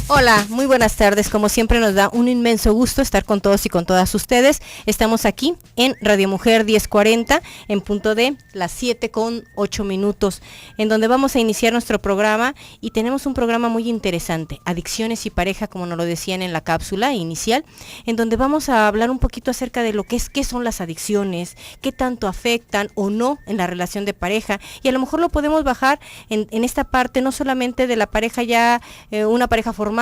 Hola, muy buenas tardes. Como siempre nos da un inmenso gusto estar con todos y con todas ustedes. Estamos aquí en Radio Mujer 1040 en punto de las 7:08, en donde vamos a iniciar nuestro programa y tenemos un programa muy interesante, Adicciones y Pareja, como nos lo decían en la cápsula inicial, en donde vamos a hablar un poquito acerca de lo que es, qué son las adicciones, qué tanto afectan o no en la relación de pareja, y a lo mejor lo podemos bajar en esta parte, no solamente de la pareja ya, una pareja formal,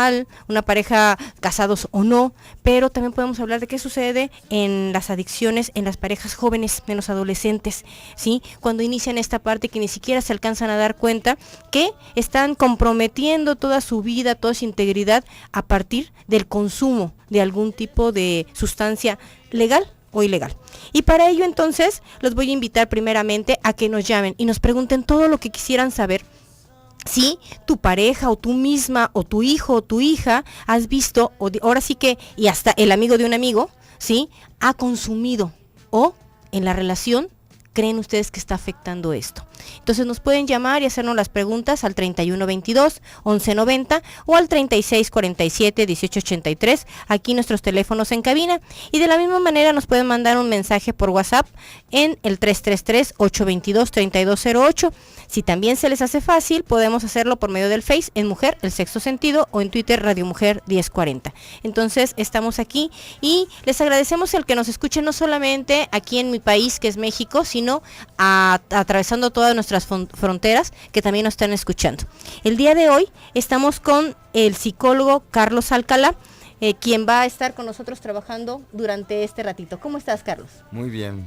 una pareja casados o no, pero también podemos hablar de qué sucede en las adicciones en las parejas jóvenes, en los adolescentes, ¿sí? Cuando inician esta parte que ni siquiera se alcanzan a dar cuenta que están comprometiendo toda su vida, toda su integridad a partir del consumo de algún tipo de sustancia legal o ilegal. Y para ello entonces los voy a invitar primeramente a que nos llamen y nos pregunten todo lo que quisieran saber. Si tu pareja o tú misma o tu hijo o tu hija has visto, ahora sí que, y hasta el amigo de un amigo, ¿sí? Ha consumido o en la relación creen ustedes que está afectando esto. Entonces nos pueden llamar y hacernos las preguntas al 3122-1190 o al 3647-1883, aquí nuestros teléfonos en cabina, y de la misma manera nos pueden mandar un mensaje por WhatsApp en el 333-822-3208. Si también se les hace fácil, podemos hacerlo por medio del Face en Mujer, el Sexto Sentido, o en Twitter, Radio Mujer 1040. Entonces estamos aquí y les agradecemos el que nos escuchen no solamente aquí en mi país, que es México, sino atravesando todas nuestras fronteras, que también nos están escuchando. El día de hoy estamos con el psicólogo Carlos Alcalá, quien va a estar con nosotros trabajando durante este ratito. ¿Cómo estás, Carlos? Muy bien,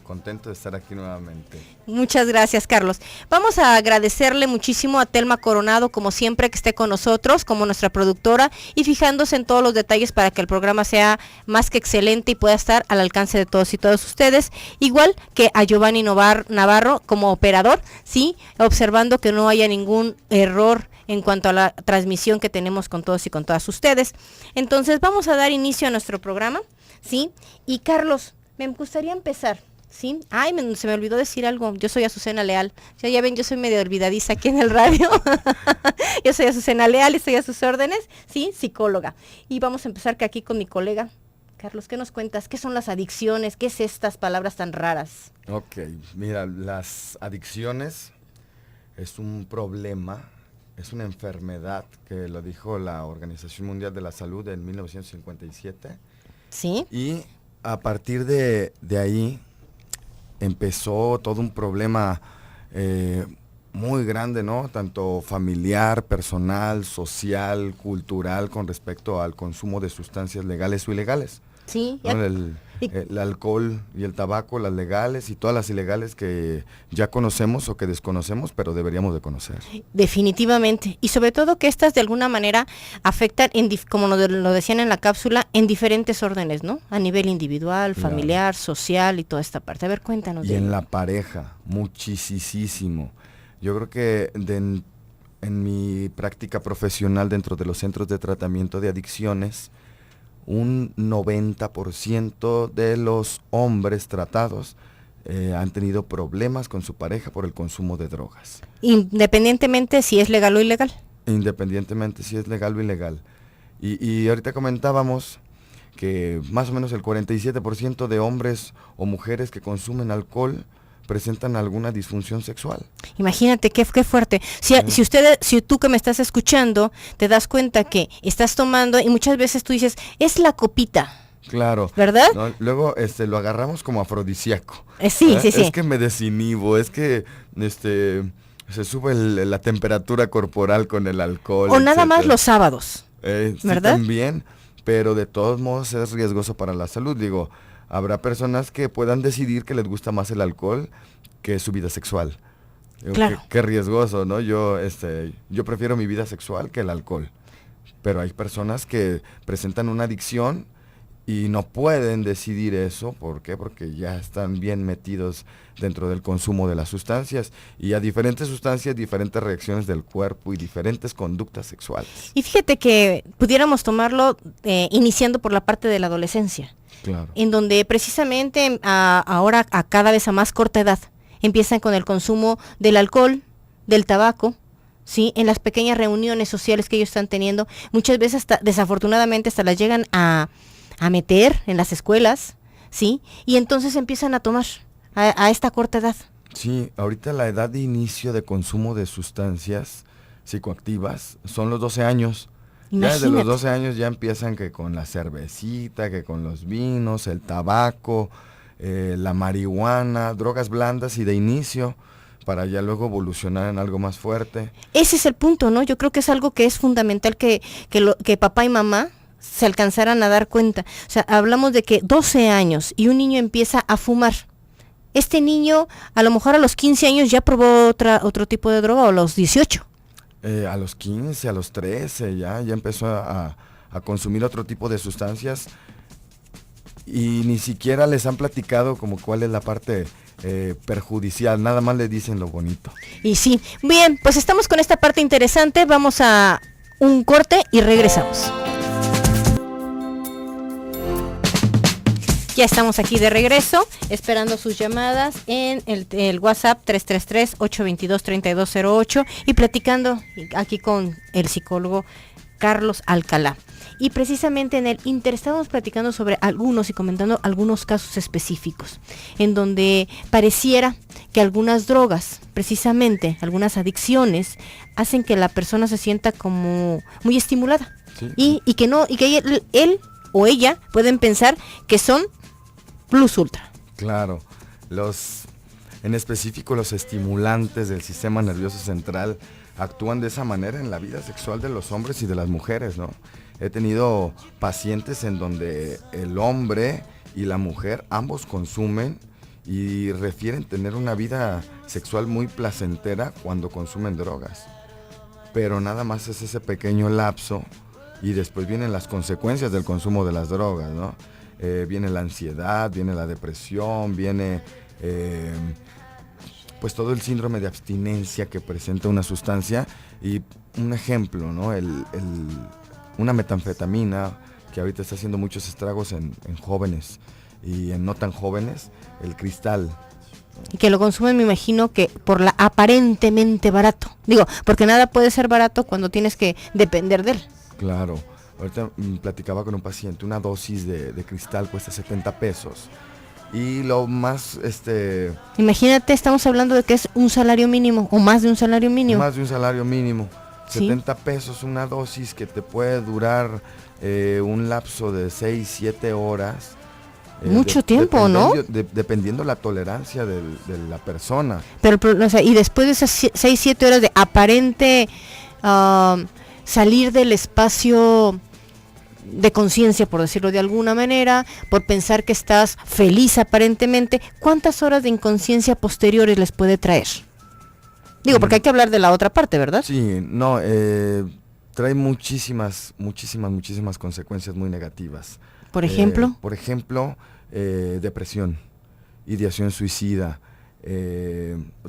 contento de estar aquí nuevamente. Muchas gracias, Carlos. Vamos a agradecerle muchísimo a Telma Coronado, como siempre, que esté con nosotros, como nuestra productora, y fijándose en todos los detalles para que el programa sea más que excelente y pueda estar al alcance de todos y todas ustedes, igual que a Giovanni Navarro como operador, sí, observando que no haya ningún error en cuanto a la transmisión que tenemos con todos y con todas ustedes. Entonces vamos a dar inicio a nuestro programa, ¿sí? Y Carlos, me gustaría empezar, ¿sí? Ay, se me olvidó decir algo. Yo soy Azucena Leal. Ya ven, yo soy medio olvidadiza aquí en el radio. Yo soy Azucena Leal y estoy a sus órdenes, ¿sí? Psicóloga. Y vamos a empezar aquí con mi colega. Carlos, ¿qué nos cuentas? ¿Qué son las adicciones? ¿Qué es estas palabras tan raras? Ok, mira, las adicciones es un problema. Es una enfermedad que lo dijo la Organización Mundial de la Salud en 1957. Sí. Y a partir de ahí empezó todo un problema muy grande, ¿no? Tanto familiar, personal, social, cultural, con respecto al consumo de sustancias legales o ilegales. Sí. ¿No? El alcohol y el tabaco, las legales y todas las ilegales que ya conocemos o que desconocemos, pero deberíamos de conocer. Definitivamente. Y sobre todo que estas de alguna manera afectan, como lo decían en la cápsula, en diferentes órdenes, ¿no? A nivel individual, familiar, social y toda esta parte. A ver, cuéntanos. Y en la pareja, muchísimo. Yo creo que en mi práctica profesional dentro de los centros de tratamiento de adicciones, un 90% de los hombres tratados han tenido problemas con su pareja por el consumo de drogas. Independientemente si es legal o ilegal. Independientemente si es legal o ilegal. Y ahorita comentábamos que más o menos el 47% de hombres o mujeres que consumen alcohol presentan alguna disfunción sexual. Imagínate qué fuerte. Si tú que me estás escuchando te das cuenta que estás tomando y muchas veces tú dices, es la copita. Claro. ¿Verdad? ¿No? Luego lo agarramos como afrodisíaco. Sí. Es que me desinhibo, es que se sube la temperatura corporal con el alcohol. O nada más los sábados. Sí, ¿verdad? También, pero de todos modos es riesgoso para la salud. Digo, habrá personas que puedan decidir que les gusta más el alcohol que su vida sexual. Claro. Qué riesgoso, ¿no? Yo prefiero mi vida sexual que el alcohol. Pero hay personas que presentan una adicción y no pueden decidir eso. ¿Por qué? Porque ya están bien metidos dentro del consumo de las sustancias. Y a diferentes sustancias, diferentes reacciones del cuerpo y diferentes conductas sexuales. Y fíjate que pudiéramos tomarlo iniciando por la parte de la adolescencia. Claro. En donde precisamente ahora a cada vez a más corta edad empiezan con el consumo del alcohol, del tabaco, ¿sí? En las pequeñas reuniones sociales que ellos están teniendo, muchas veces hasta, desafortunadamente hasta las llegan a meter en las escuelas, ¿sí? Y entonces empiezan a tomar a esta corta edad. Sí, ahorita la edad de inicio de consumo de sustancias psicoactivas son los 12 años. Ya desde los 12 años ya empiezan que con la cervecita, que con los vinos, el tabaco, la marihuana, drogas blandas y de inicio, para ya luego evolucionar en algo más fuerte. Ese es el punto, ¿no? Yo creo que es algo que es fundamental que papá y mamá se alcanzaran a dar cuenta. O sea, hablamos de que 12 años y un niño empieza a fumar. Este niño a lo mejor a los 15 años ya probó otro tipo de droga, o a los 18. A los 15, a los 13 ya empezó a consumir otro tipo de sustancias y ni siquiera les han platicado como cuál es la parte perjudicial, nada más le dicen lo bonito. Y sí, bien, pues estamos con esta parte interesante, vamos a un corte y regresamos. Ya estamos aquí de regreso, esperando sus llamadas en el WhatsApp 333-822-3208 y platicando aquí con el psicólogo Carlos Alcalá. Y precisamente en el Inter estábamos platicando sobre algunos y comentando algunos casos específicos, en donde pareciera que algunas drogas, precisamente algunas adicciones, hacen que la persona se sienta como muy estimulada. Sí. Y que él o ella pueden pensar que son plus ultra. Claro, en específico los estimulantes del sistema nervioso central actúan de esa manera en la vida sexual de los hombres y de las mujeres, ¿no? He tenido pacientes en donde el hombre y la mujer ambos consumen y refieren tener una vida sexual muy placentera cuando consumen drogas. Pero nada más es ese pequeño lapso y después vienen las consecuencias del consumo de las drogas, ¿no? Viene la ansiedad, viene la depresión, viene pues todo el síndrome de abstinencia que presenta una sustancia. Y un ejemplo, ¿no? Una metanfetamina que ahorita está haciendo muchos estragos en jóvenes y en no tan jóvenes, el cristal. Y que lo consumen, me imagino que por la aparentemente barato. Digo, porque nada puede ser barato cuando tienes que depender de él. Claro. Ahorita platicaba con un paciente, una dosis de cristal cuesta 70 pesos. Y lo más, Imagínate, estamos hablando de que es un salario mínimo, o más de un salario mínimo. Más de un salario mínimo. ¿Sí? 70 pesos, una dosis que te puede durar un lapso de 6, 7 horas. Mucho tiempo, ¿no? Dependiendo la tolerancia de la persona. Pero, o sea, y después de esas 6, 7 horas de aparente salir del espacio de conciencia, por decirlo de alguna manera, por pensar que estás feliz aparentemente, ¿cuántas horas de inconsciencia posteriores les puede traer? Digo, porque hay que hablar de la otra parte, ¿verdad? Sí, no, trae muchísimas consecuencias muy negativas. ¿Por ejemplo? Depresión, ideación suicida,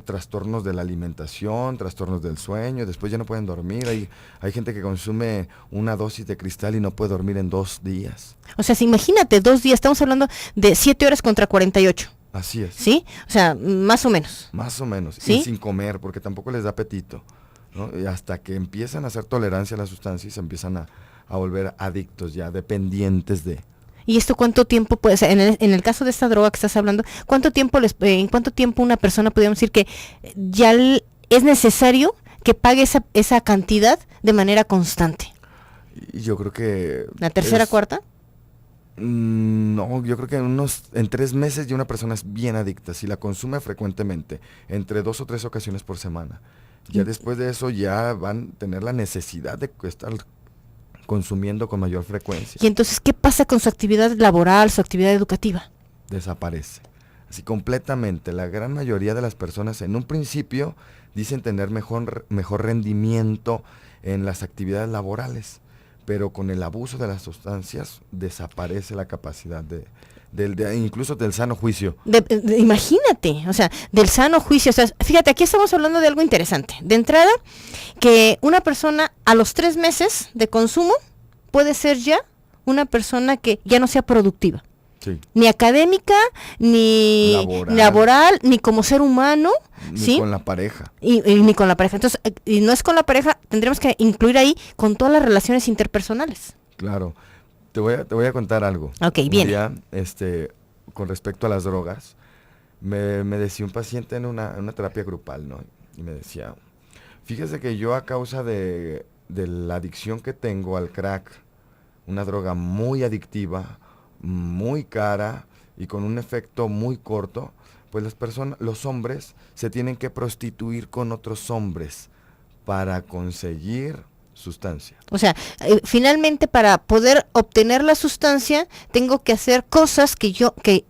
trastornos de la alimentación, trastornos del sueño, después ya no pueden dormir. Hay gente que consume una dosis de cristal y no puede dormir en 2 días. O sea, imagínate, 2 días, estamos hablando de 7 horas contra 48. Así es. ¿Sí? O sea, más o menos. Más o menos. ¿Sí? Y sin comer, porque tampoco les da apetito, ¿no? Y hasta que empiezan a hacer tolaerancia a la sustancia y se empiezan a volver adictos ya, dependientes de... ¿Y esto cuánto tiempo puede ser? En el caso de esta droga que estás hablando, ¿en cuánto tiempo una persona podríamos decir que ya es necesario que pague esa cantidad de manera constante? Y yo creo que... ¿La tercera, cuarta? No, yo creo que en 3 meses ya una persona es bien adicta, si la consume frecuentemente, entre 2 o 3 ocasiones por semana. Ya después de eso ya van a tener la necesidad de estar consumiendo con mayor frecuencia. ¿Y entonces qué pasa con su actividad laboral, su actividad educativa? Desaparece, así completamente. La gran mayoría de las personas en un principio dicen tener mejor rendimiento en las actividades laborales, pero con el abuso de las sustancias desaparece la capacidad incluso del sano juicio. Imagínate, o sea, del sano juicio. O sea, fíjate, aquí estamos hablando de algo interesante. De entrada, que una persona a los 3 meses de consumo puede ser ya una persona que ya no sea productiva. Sí. Ni académica, ni laboral, ni como ser humano, Ni ¿sí? con la pareja. Y ni con la pareja. Entonces, y no es con la pareja, tendremos que incluir ahí con todas las relaciones interpersonales. Claro. Te voy a contar algo. Ok, Un viene. día, con respecto a las drogas, me decía un paciente en una terapia grupal, ¿no? Y me decía, fíjese que yo a causa de la adicción que tengo al crack, una droga muy adictiva, muy cara y con un efecto muy corto, pues los hombres se tienen que prostituir con otros hombres para conseguir sustancia. O sea, finalmente para poder obtener la sustancia, tengo que hacer cosas que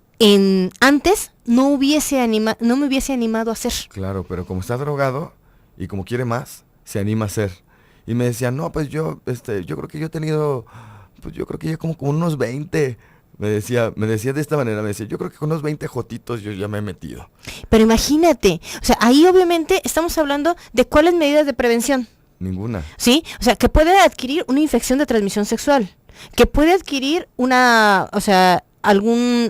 antes no me hubiese animado a hacer. Claro, pero como está drogado y como quiere más, se anima a hacer. Y me decía, no, pues yo creo que yo he tenido, pues yo creo que ya como con unos 20. Me decía de esta manera, me decía, yo creo que con unos 20 jotitos yo ya me he metido. Pero imagínate, o sea, ahí obviamente estamos hablando de cuáles medidas de prevención. Ninguna. ¿Sí? O sea, que puede adquirir una infección de transmisión sexual, que puede adquirir una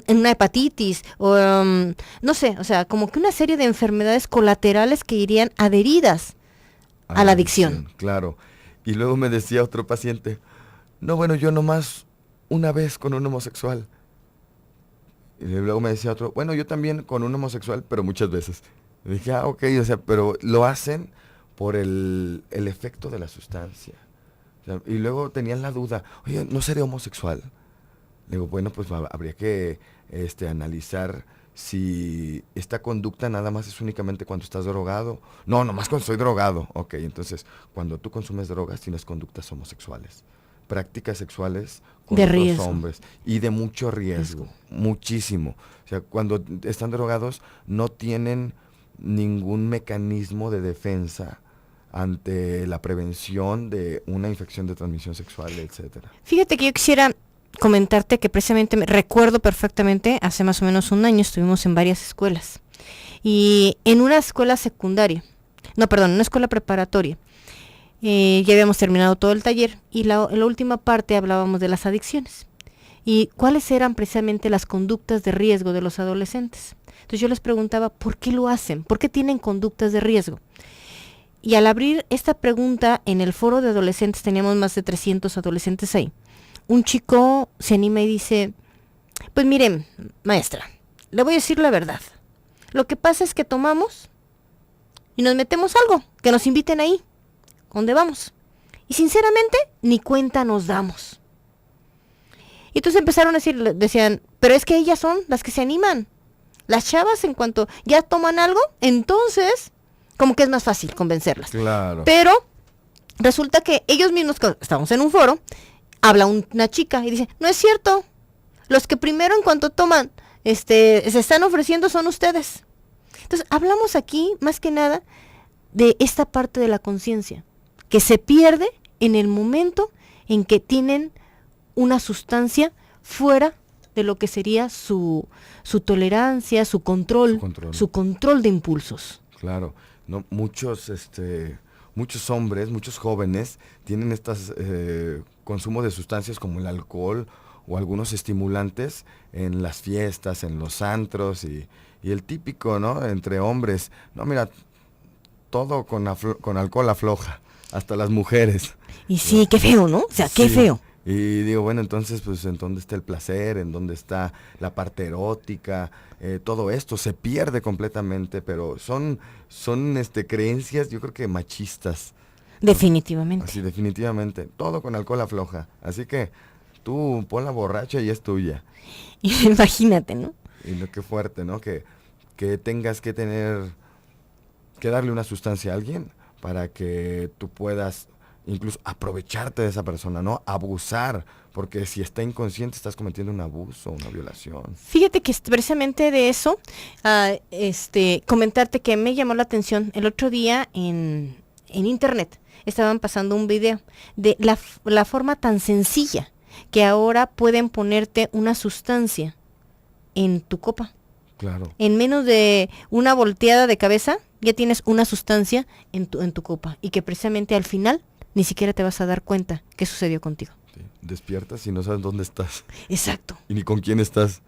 hepatitis, o no sé, o sea, como que una serie de enfermedades colaterales que irían adheridas a la adicción. Claro. Y luego me decía otro paciente, no, bueno, yo nomás una vez con un homosexual. Y luego me decía otro, bueno, yo también con un homosexual, pero muchas veces. Y dije, ok, o sea, pero lo hacen por el efecto de la sustancia. O sea, y luego tenían la duda, oye, ¿no seré homosexual? Le digo, bueno, pues habría que analizar si esta conducta nada más es únicamente cuando estás drogado. No, nomás cuando estoy drogado. Ok, entonces, cuando tú consumes drogas tienes conductas homosexuales, prácticas sexuales con de otros riesgo. hombres y de mucho riesgo, muchísimo. O sea, cuando están drogados no tienen ningún mecanismo de defensa ante la prevención de una infección de transmisión sexual, etcétera. Fíjate que yo quisiera comentarte que precisamente recuerdo perfectamente, hace más o menos un año estuvimos en varias escuelas. Y en una escuela secundaria, en una escuela preparatoria, ya habíamos terminado todo el taller y en la última parte hablábamos de las adicciones y cuáles eran precisamente las conductas de riesgo de los adolescentes. Entonces yo les preguntaba, ¿por qué lo hacen? ¿Por qué tienen conductas de riesgo? Y al abrir esta pregunta en el foro de adolescentes, teníamos más de 300 adolescentes ahí, un chico se anima y dice, pues miren, maestra, le voy a decir la verdad. Lo que pasa es que tomamos y nos metemos algo, que nos inviten ahí, donde vamos. Y sinceramente, ni cuenta nos damos. Y entonces empezaron a decían, pero es que ellas son las que se animan. Las chavas, en cuanto ya toman algo, entonces, como que es más fácil convencerlas. Claro. Pero resulta que ellos mismos, estamos en un foro, habla una chica y dice, no es cierto, los que primero en cuanto toman, se están ofreciendo son ustedes. Entonces, hablamos aquí, más que nada, de esta parte de la conciencia, que se pierde en el momento en que tienen una sustancia fuera de lo que sería su tolerancia, su control de impulsos. Claro, no, muchos hombres, muchos jóvenes tienen estos consumo de sustancias como el alcohol o algunos estimulantes en las fiestas, en los antros y el típico, ¿no? Entre hombres, no, mira, todo con alcohol afloja, hasta las mujeres. Y sí, qué feo, ¿no? O sea, qué feo. Y digo, bueno, entonces, pues, ¿en dónde está el placer? ¿En dónde está la parte erótica? Todo esto se pierde completamente, pero son creencias, yo creo que machistas. Definitivamente. Así, definitivamente. Todo con alcohol afloja. Así que tú ponla borracha y es tuya. Imagínate, ¿no? Y lo que fuerte, ¿no? Que tengas que darle una sustancia a alguien para que tú puedas incluso aprovecharte de esa persona, ¿no? Abusar, porque si está inconsciente estás cometiendo un abuso, una violación. Fíjate que precisamente de eso, comentarte que me llamó la atención el otro día en internet, estaban pasando un video de la forma tan sencilla que ahora pueden ponerte una sustancia en tu copa. Claro. En menos de una volteada de cabeza, ya tienes una sustancia en tu copa y que precisamente al final ni siquiera te vas a dar cuenta qué sucedió contigo. Sí. Despiertas y no sabes dónde estás. Exacto. Y ni con quién estás.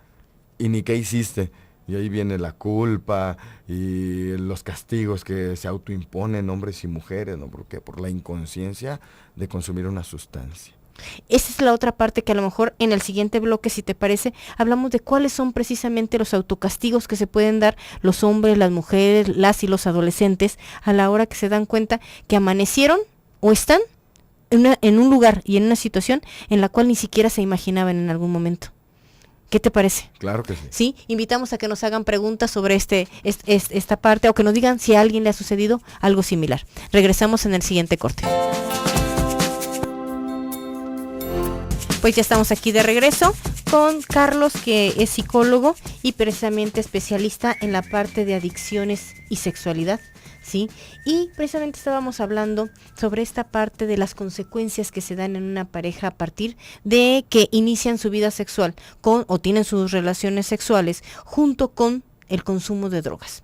Y ni qué hiciste. Y ahí viene la culpa y los castigos que se autoimponen hombres y mujeres, ¿no? ¿Por qué? Por la inconsciencia de consumir una sustancia. Esa es la otra parte que a lo mejor en el siguiente bloque, si te parece, hablamos de cuáles son precisamente los autocastigos que se pueden dar los hombres, las mujeres, las y los adolescentes a la hora que se dan cuenta que amanecieron o están en un lugar y en una situación en la cual ni siquiera se imaginaban en algún momento. ¿Qué te parece? Claro que sí. Sí, invitamos a que nos hagan preguntas sobre esta parte o que nos digan si a alguien le ha sucedido algo similar. Regresamos en el siguiente corte. Pues ya estamos aquí de regreso con Carlos, que es psicólogo y precisamente especialista en la parte de adicciones y sexualidad, ¿sí? Y precisamente estábamos hablando sobre esta parte de las consecuencias que se dan en una pareja a partir de que inician su vida sexual con o tienen sus relaciones sexuales junto con el consumo de drogas.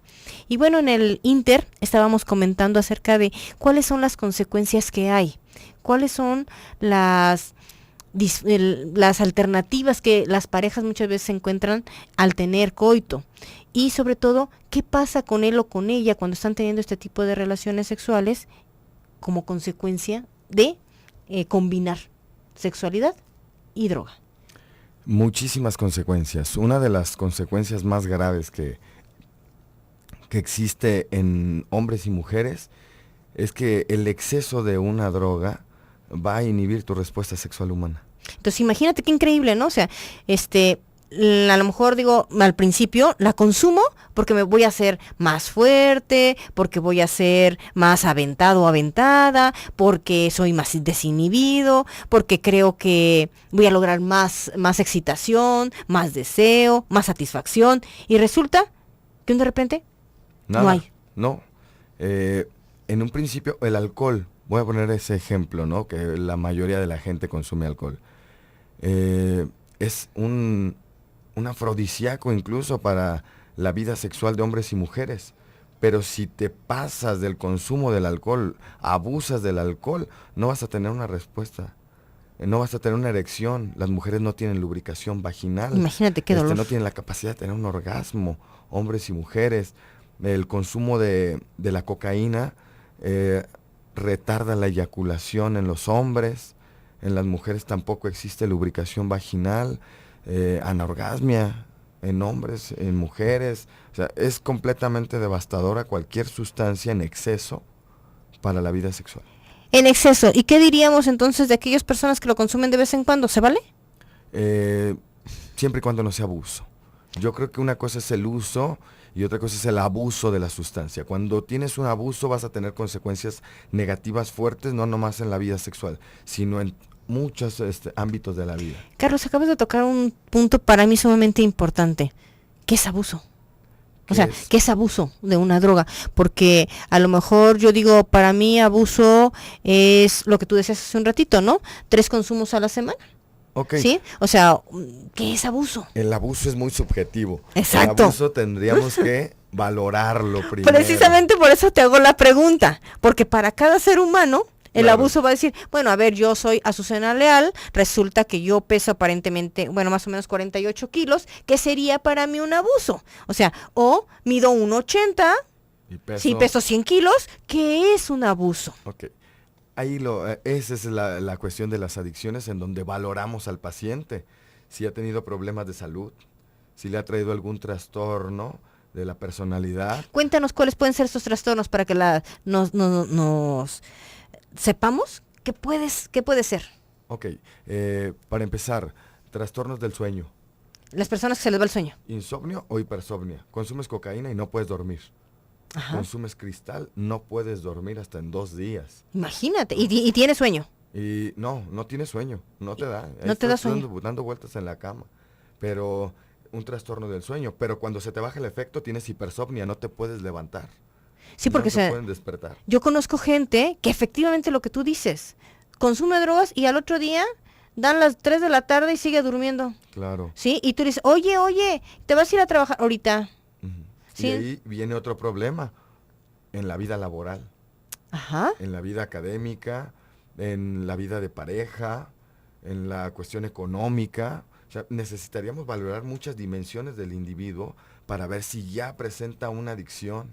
Y bueno, en el Inter estábamos comentando acerca de cuáles son las consecuencias que hay, cuáles son las alternativas que las parejas muchas veces se encuentran al tener coito y sobre todo qué pasa con él o con ella cuando están teniendo este tipo de relaciones sexuales como consecuencia de combinar sexualidad y droga. Muchísimas consecuencias. Una de las consecuencias más graves que existe en hombres y mujeres es que el exceso de una droga va a inhibir tu respuesta sexual humana. Entonces imagínate qué increíble, ¿no? O sea, a lo mejor digo, al principio la consumo porque me voy a hacer más fuerte, porque voy a ser más aventado o aventada, porque soy más desinhibido, porque creo que voy a lograr más excitación, más deseo, más satisfacción, y resulta que de repente Nada, no hay. No. En un principio, el alcohol, voy a poner ese ejemplo, ¿no? Que la mayoría de la gente consume alcohol. Es un afrodisíaco incluso para la vida sexual de hombres y mujeres. Pero si te pasas del consumo del alcohol, abusas del alcohol, no vas a tener una respuesta. No vas a tener una erección. Las mujeres no tienen lubricación vaginal. Imagínate qué dolor. No tienen la capacidad de tener un orgasmo, hombres y mujeres. El consumo de la cocaína retarda la eyaculación en los hombres. En las mujeres tampoco existe lubricación vaginal, anorgasmia en hombres, en mujeres. O sea, es completamente devastadora cualquier sustancia en exceso para la vida sexual. En exceso. ¿Y qué diríamos entonces de aquellas personas que lo consumen de vez en cuando? ¿Se vale? Siempre y cuando no sea abuso. Yo creo que una cosa es el uso y otra cosa es el abuso de la sustancia. Cuando tienes un abuso vas a tener consecuencias negativas fuertes, no nomás en la vida sexual, sino en muchos ámbitos de la vida. Carlos, acabas de tocar un punto para mí sumamente importante. ¿Qué es abuso? O sea, ¿qué es abuso de una droga? Porque a lo mejor yo digo, para mí abuso es lo que tú decías hace un ratito, ¿no? 3 consumos a la semana. Okay. ¿Sí? O sea, ¿qué es abuso? El abuso es muy subjetivo. Exacto. El abuso tendríamos que valorarlo primero. Precisamente por eso te hago la pregunta, porque para cada ser humano el abuso va a decir, bueno, a ver, yo soy Azucena Leal, resulta que yo peso aparentemente, bueno, más o menos 48 kilos, ¿qué sería para mí un abuso? O sea, o mido 1,80, sí, peso 100 kilos, ¿qué es un abuso? Ok. Ahí esa es la cuestión de las adicciones, en donde valoramos al paciente, si ha tenido problemas de salud, si le ha traído algún trastorno de la personalidad. Cuéntanos cuáles pueden ser esos trastornos para que nos sepamos qué puede ser. Ok, para empezar, trastornos del sueño. Las personas que se les va el sueño. Insomnio o hipersomnia. Consumes cocaína y no puedes dormir. Ajá. Consumes cristal, no puedes dormir hasta en 2 días. Imagínate, y tienes sueño. Y no tienes sueño, no te da. No te da sueño. Dando vueltas en la cama, pero un trastorno del sueño. Pero cuando se te baja el efecto tienes hipersomnia, no te puedes levantar. Sí, porque no pueden despertar. Yo conozco gente que efectivamente lo que tú dices, consume drogas y al otro día dan las 3 de la tarde y sigue durmiendo. Claro. Sí, y tú dices, oye, te vas a ir a trabajar ahorita. ¿Sí? Y ahí viene otro problema, en la vida laboral. Ajá. En la vida académica, en la vida de pareja, en la cuestión económica. O sea, necesitaríamos valorar muchas dimensiones del individuo para ver si ya presenta una adicción,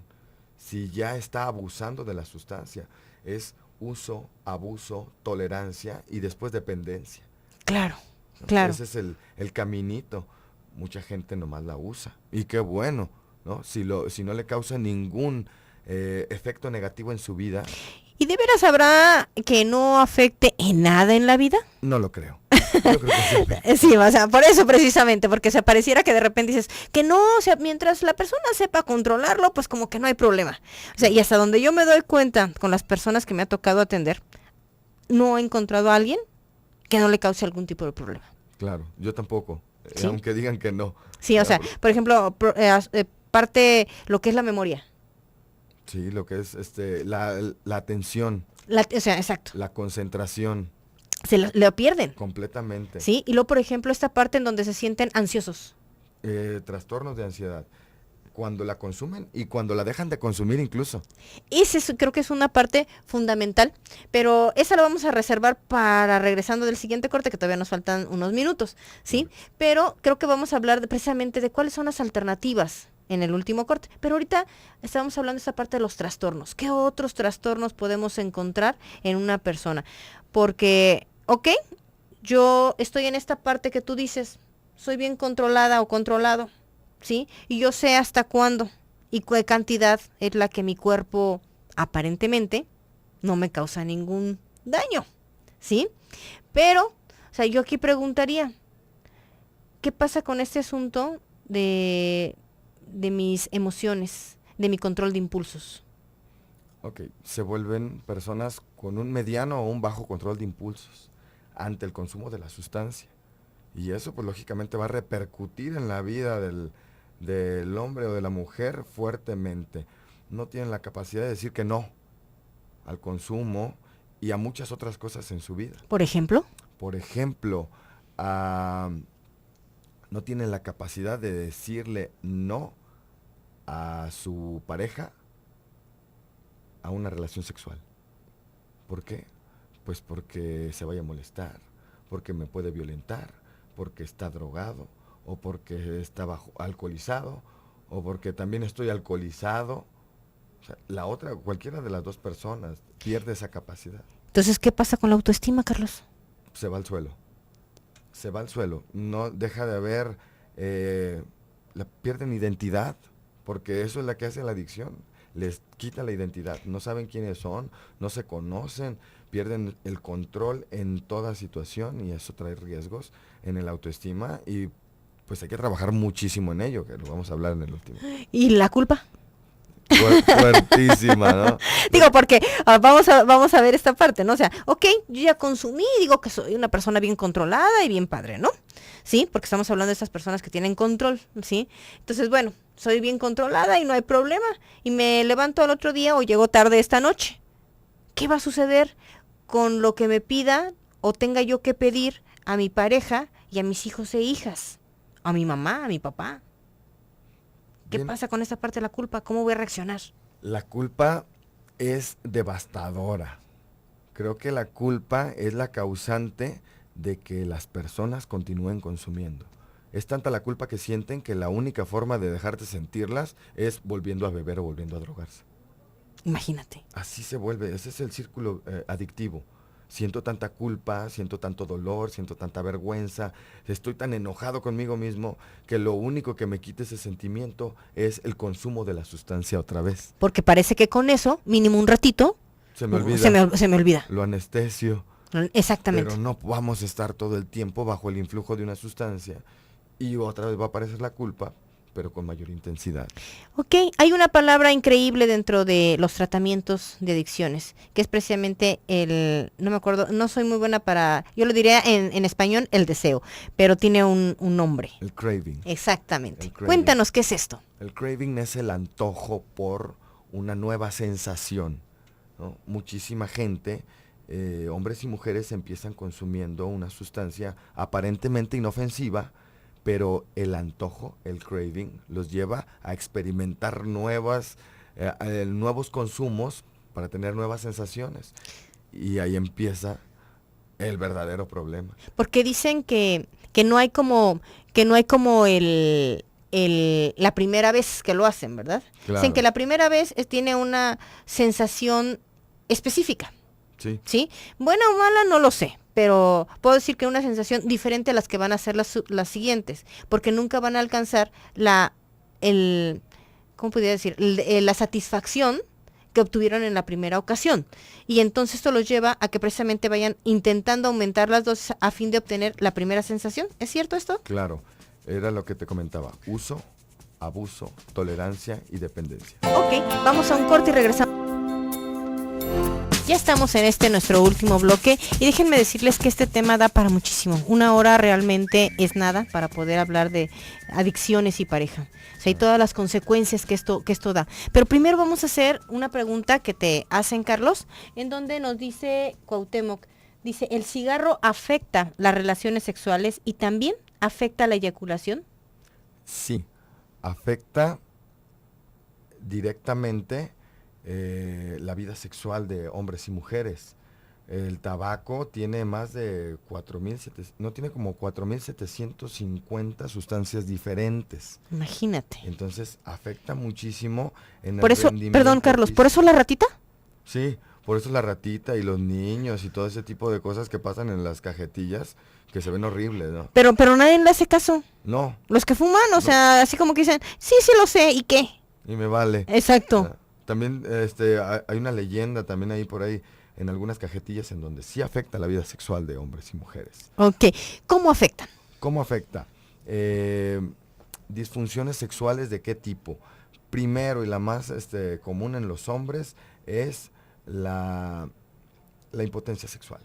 si ya está abusando de la sustancia. Es uso, abuso, tolerancia y después dependencia. Claro, claro. Ese es el caminito. Mucha gente nomás la usa. Y qué bueno, ¿no? Si no le causa ningún efecto negativo en su vida. ¿Y de veras habrá que no afecte en nada en la vida? No lo creo. Yo creo que sí. Sí, o sea, por eso precisamente, porque se pareciera que de repente dices que no, o sea, mientras la persona sepa controlarlo, pues como que no hay problema. O sea, y hasta donde yo me doy cuenta con las personas que me ha tocado atender, no he encontrado a alguien que no le cause algún tipo de problema. Claro, yo tampoco, ¿Sí? aunque digan que no. Sí, o sea, por ejemplo, parte lo que es la memoria. Sí, lo que es la atención, O sea, exacto. la concentración, Lo pierden. completamente. Sí, y luego, por ejemplo, esta parte en donde se sienten ansiosos. Trastornos de ansiedad, cuando la consumen y cuando la dejan de consumir incluso. Creo que es una parte fundamental, pero esa la vamos a reservar para regresando del siguiente corte, que todavía nos faltan unos minutos, ¿sí? Pero creo que vamos a hablar precisamente de cuáles son las alternativas en el último corte. Pero ahorita estábamos hablando de esta parte de los trastornos. ¿Qué otros trastornos podemos encontrar en una persona? Porque, ok, yo estoy en esta parte que tú dices, soy bien controlada o controlado, ¿sí? Y yo sé hasta cuándo y qué cantidad es la que mi cuerpo aparentemente no me causa ningún daño, ¿sí? Pero, o sea, yo aquí preguntaría, ¿qué pasa con este asunto de mis emociones, de mi control de impulsos? Ok, se vuelven personas con un mediano o un bajo control de impulsos ante el consumo de la sustancia. Y eso pues lógicamente va a repercutir en la vida del hombre o de la mujer fuertemente. No tienen la capacidad de decir que no al consumo y a muchas otras cosas en su vida. Por ejemplo, Por ejemplo, no tienen la capacidad de decirle no a su pareja a una relación sexual. ¿Por qué? Pues porque se vaya a molestar, porque me puede violentar, porque está drogado, o porque está alcoholizado, o porque también estoy alcoholizado. O sea, cualquiera de las dos personas pierde esa capacidad. entonces, ¿qué pasa con la autoestima, Carlos? Se va al suelo. Se va al suelo. No deja de haber, pierden identidad, porque eso es la que hace la adicción. Les quita la identidad. No saben quiénes son, no se conocen, pierden el control en toda situación y eso trae riesgos en el autoestima y pues hay que trabajar muchísimo en ello, que lo vamos a hablar en el último. ¿Y la culpa? Fuertísima, ¿no? Digo, porque vamos a ver esta parte, ¿no? O sea, ok, yo ya consumí, digo que soy una persona bien controlada y bien padre, ¿no? Sí, porque estamos hablando de esas personas que tienen control, ¿sí? Entonces, bueno, soy bien controlada y no hay problema. Y me levanto al otro día o llego tarde esta noche. ¿Qué va a suceder con lo que me pida o tenga yo que pedir a mi pareja y a mis hijos e hijas? A mi mamá, a mi papá. ¿Qué Bien. pasa con esta parte de la culpa? ¿Cómo voy a reaccionar? La culpa es devastadora. Creo que la culpa es la causante de que las personas continúen consumiendo. Es tanta la culpa que sienten que la única forma de dejar de sentirlas es volviendo a beber o volviendo a drogarse. Imagínate. Así se vuelve, ese es el círculo adictivo. Siento tanta culpa, siento tanto dolor, siento tanta vergüenza, estoy tan enojado conmigo mismo que lo único que me quita ese sentimiento es el consumo de la sustancia otra vez. Porque parece que con eso, mínimo un ratito, Se me olvida. Se me olvida. Lo anestesio. Exactamente. Pero no vamos a estar todo el tiempo bajo el influjo de una sustancia y otra vez va a aparecer la culpa, pero con mayor intensidad. Ok, hay una palabra increíble dentro de los tratamientos de adicciones, que es precisamente no me acuerdo, no soy muy buena yo lo diría en español, el deseo, pero tiene un nombre. El craving. Exactamente. El craving. Cuéntanos, ¿qué es esto? El craving es el antojo por una nueva sensación, ¿no? Muchísima gente, hombres y mujeres, empiezan consumiendo una sustancia aparentemente inofensiva, pero el antojo, el craving, los lleva a experimentar nuevos consumos para tener nuevas sensaciones. Y ahí empieza el verdadero problema. Porque dicen que no hay como, la primera vez que lo hacen, ¿verdad? Claro. Dicen que la primera vez tiene una sensación específica, Sí, ¿sí? Buena o mala, no lo sé, pero puedo decir que una sensación diferente a las que van a ser las siguientes, porque nunca van a alcanzar ¿cómo podría decir? La satisfacción que obtuvieron en la primera ocasión. Y entonces esto los lleva a que precisamente vayan intentando aumentar las dosis a fin de obtener la primera sensación. ¿Es cierto esto? claro. Era lo que te comentaba. Uso, abuso, tolerancia y dependencia. Ok, vamos a un corte y regresamos. Ya estamos en nuestro último bloque y déjenme decirles que este tema da para muchísimo. 1 hora realmente es nada para poder hablar de adicciones y pareja. O sea, y todas las consecuencias que esto da. Pero primero vamos a hacer una pregunta que te hacen, Carlos, en donde nos dice Cuauhtémoc, dice, ¿el cigarro afecta las relaciones sexuales y también afecta la eyaculación? Sí, afecta directamente la vida sexual de hombres y mujeres. El tabaco tiene más de 4.750 sustancias diferentes. Imagínate. Entonces afecta muchísimo en Por el eso, rendimiento perdón, Carlos, ¿por eso físico. la ratita? Sí, por eso la ratita y los niños y todo ese tipo de cosas que pasan en las cajetillas que se ven horribles, ¿no? Pero nadie le hace caso. No, Los que fuman, o sea, así como que dicen, sí, sí lo sé, ¿y qué? y me vale. Exacto. También hay una leyenda también ahí por ahí en algunas cajetillas en donde sí afecta la vida sexual de hombres y mujeres. Ok, ¿cómo afectan? ¿Cómo afecta? Disfunciones sexuales de qué tipo. Primero y la más común en los hombres es la impotencia sexual.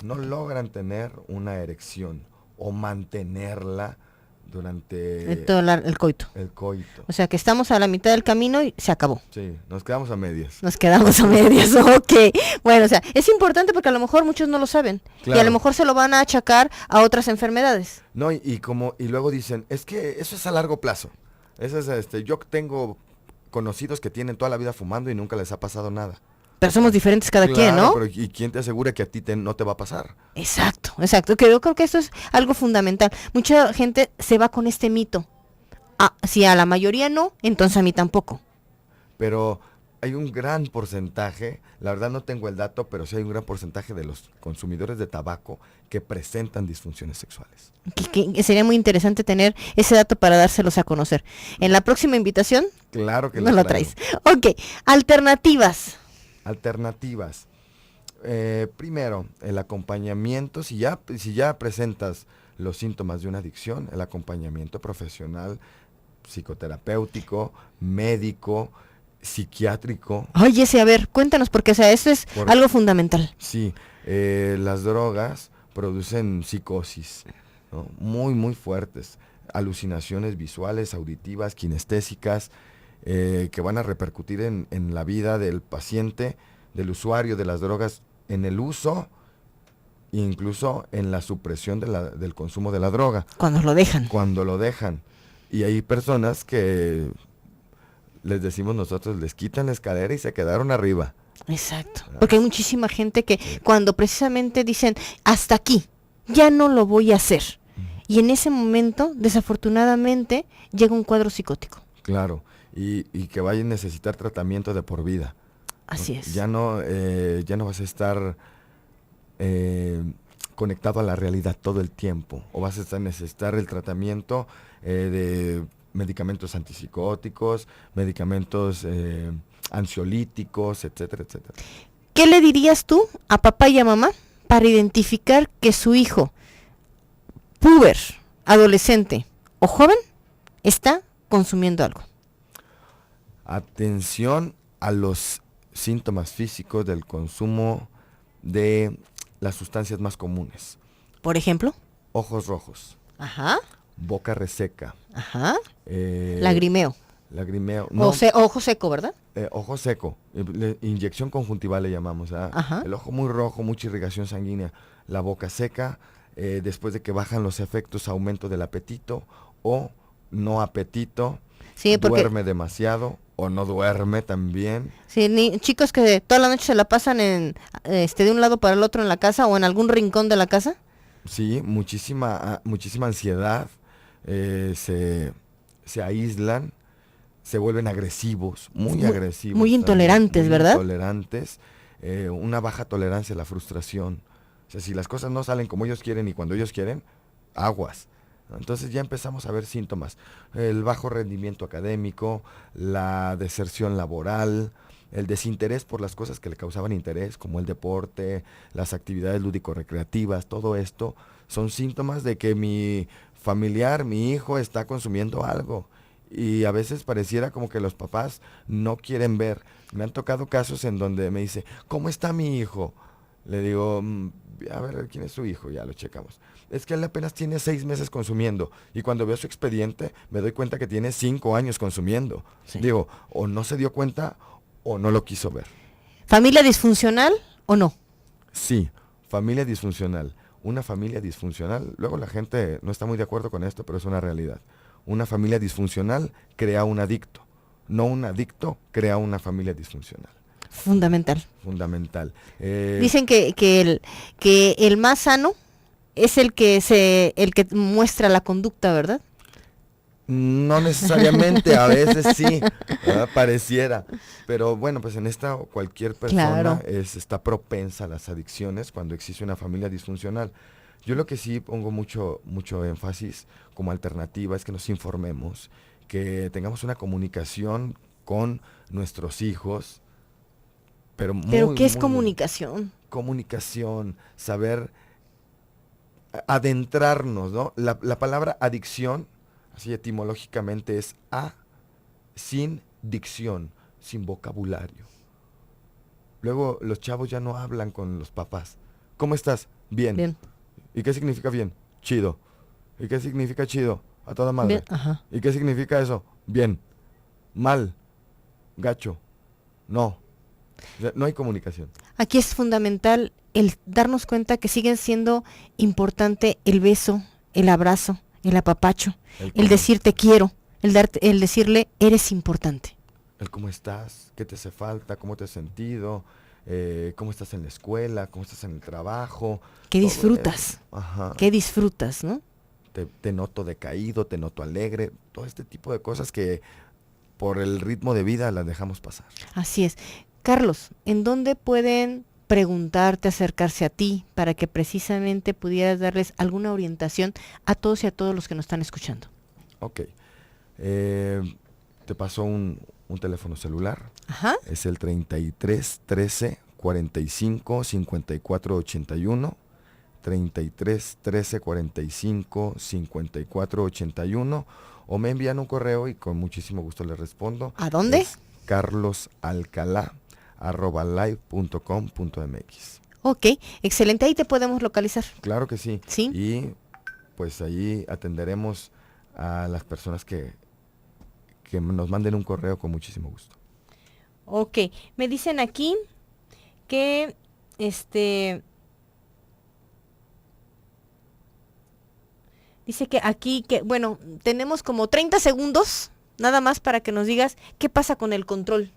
No logran tener una erección o mantenerla durante Todo el coito. el coito. O sea, que estamos a la mitad del camino y se acabó. Sí, nos quedamos a medias. Nos quedamos a medias, ok. Bueno, o sea, es importante porque a lo mejor muchos no lo saben. Y a Claro. lo mejor se lo van a achacar a otras enfermedades. No, y luego dicen, es que eso es a largo plazo. Eso es, yo tengo conocidos que tienen toda la vida fumando y nunca les ha pasado nada. Pero somos diferentes cada quien, ¿no? Pero ¿y quién te asegura que a ti no te va a pasar? Exacto, exacto. Que yo creo que esto es algo fundamental. Mucha gente se va con este mito. Ah, si a la mayoría no, entonces a mí tampoco. Pero hay un gran porcentaje, la verdad no tengo el dato, pero sí hay un gran porcentaje de los consumidores de tabaco que presentan disfunciones sexuales. Que sería muy interesante tener ese dato para dárselos a conocer. En la próxima invitación Claro que nos lo lo traigo. traes. Ok, alternativas. Alternativas. Primero, el acompañamiento, si ya presentas los síntomas de una adicción, el acompañamiento profesional, psicoterapéutico, médico, psiquiátrico. Oye, sí, a ver, cuéntanos, porque o sea, eso es algo fundamental. Sí, las drogas producen psicosis, ¿no? Muy, muy fuertes, alucinaciones visuales, auditivas, kinestésicas, que van a repercutir en la vida del paciente, del usuario de las drogas, en el uso e incluso en la supresión del consumo de la droga. Cuando lo dejan. Cuando lo dejan. Y hay personas que les decimos nosotros, les quitan la escalera y se quedaron arriba. Exacto. Porque hay muchísima gente que cuando precisamente dicen, hasta aquí, ya no lo voy a hacer. Y en ese momento, desafortunadamente, llega un cuadro psicótico. Claro. Y que vayan a necesitar tratamiento de por vida. Así es. Ya no vas a estar conectado a la realidad todo el tiempo. O vas a necesitar el tratamiento de medicamentos antipsicóticos, medicamentos ansiolíticos, etcétera, etcétera. ¿Qué le dirías tú a papá y a mamá para identificar que su hijo, puber, adolescente o joven, está consumiendo algo? Atención a los síntomas físicos del consumo de las sustancias más comunes. Por ejemplo. Ojos rojos. Ajá. Boca reseca. Ajá. Lagrimeo. Lagrimeo. No, Ojo seco, ¿verdad? ojo seco. Inyección conjuntival le llamamos. Ajá. El ojo muy rojo, mucha irrigación sanguínea. La boca seca, después de que bajan los efectos, aumento del apetito o no apetito. Sí, porque duerme demasiado o no duerme también. Sí, chicos que toda la noche se la pasan de un lado para el otro en la casa o en algún rincón de la casa. Sí, muchísima ansiedad, se aíslan, se vuelven agresivos, muy agresivos. Muy intolerantes, muy ¿verdad? Intolerantes, una baja tolerancia a la frustración. O sea, si las cosas no salen como ellos quieren y cuando ellos quieren, aguas. Entonces ya empezamos a ver síntomas. El bajo rendimiento académico, la deserción laboral, el desinterés por las cosas que le causaban interés, como el deporte, las actividades lúdico-recreativas, todo esto son síntomas de que mi familiar, mi hijo, está consumiendo algo. Y a veces pareciera como que los papás no quieren ver. Me han tocado casos en donde me dice, ¿cómo está mi hijo? Le digo, a ver, ¿quién es su hijo? Ya lo checamos. Es que él apenas tiene 6 meses consumiendo. Y cuando veo su expediente, me doy cuenta que tiene 5 años consumiendo. Sí. Digo, o no se dio cuenta o no lo quiso ver. ¿Familia disfuncional o no? Sí, familia disfuncional. Una familia disfuncional, luego la gente no está muy de acuerdo con esto, pero es una realidad. Una familia disfuncional crea un adicto. No un adicto crea una familia disfuncional. Fundamental. Fundamental. Dicen que el más sano es el que muestra la conducta, ¿verdad? No necesariamente, a veces sí, pareciera. Pero bueno, pues en esta cualquier persona Claro. está propensa a las adicciones cuando existe una familia disfuncional. Yo lo que sí pongo mucho énfasis como alternativa es que nos informemos, que tengamos una comunicación con nuestros hijos, pero ¿Pero qué es muy comunicación? comunicación, saber adentrarnos, ¿no? La palabra adicción, así etimológicamente es sin dicción, sin vocabulario. Luego los chavos ya no hablan con los papás. ¿Cómo estás? Bien. Bien. ¿Y qué significa bien? Chido. ¿Y qué significa chido? A toda madre. Bien, ajá. ¿Y qué significa eso? Bien. Mal. Gacho. No. O sea, no hay comunicación. Aquí es fundamental el darnos cuenta que siguen siendo importante el beso, el abrazo, el apapacho, el decir te quiero, el decirle eres importante. El cómo estás, qué te hace falta, cómo te has sentido, cómo estás en la escuela, cómo estás en el trabajo. ¿Qué todo disfrutas? eso. Ajá. ¿Qué disfrutas, no? Te noto decaído, te noto alegre, todo este tipo de cosas que por el ritmo de vida las dejamos pasar. Así es. Carlos, ¿en dónde pueden preguntarte, acercarse a ti, para que precisamente pudieras darles alguna orientación a todos y a todos los que nos están escuchando? Ok. Te paso un teléfono celular. Ajá. Es el 33 13 45 54 81. 33 13 45 54 81. O me envían un correo y con muchísimo gusto les respondo. ¿A dónde? Es carlosalcalá@live.com.mx. Ok, excelente. Ahí te podemos localizar. Claro que sí. Sí. Y pues ahí atenderemos a las personas que nos manden un correo con muchísimo gusto. Ok, me dicen aquí que dice que aquí bueno, tenemos como 30 segundos nada más para que nos digas qué pasa con el control.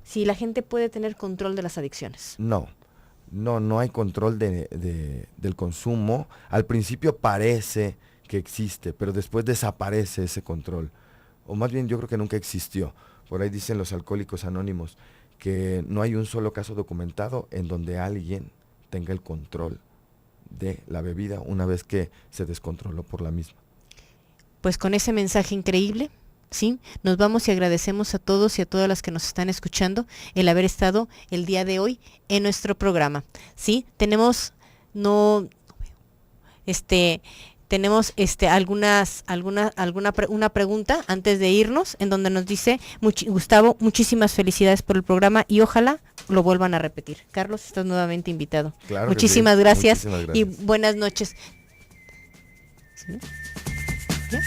Si la gente puede tener control de las adicciones. No hay control del consumo. Al principio parece que existe, pero después desaparece ese control. O más bien yo creo que nunca existió. Por ahí dicen los alcohólicos anónimos que no hay un solo caso documentado en donde alguien tenga el control de la bebida una vez que se descontroló por la misma. Pues con ese mensaje increíble, ¿sí? Nos vamos y agradecemos a todos y a todas las que nos están escuchando el haber estado el día de hoy en nuestro programa, ¿sí? Tenemos una pregunta antes de irnos, en donde nos dice Gustavo, muchísimas felicidades por el programa y ojalá lo vuelvan a repetir. Carlos, estás nuevamente invitado. Claro Muchísimas que sí. gracias, Muchísimas y gracias. buenas noches. ¿Sí? ¿Ya?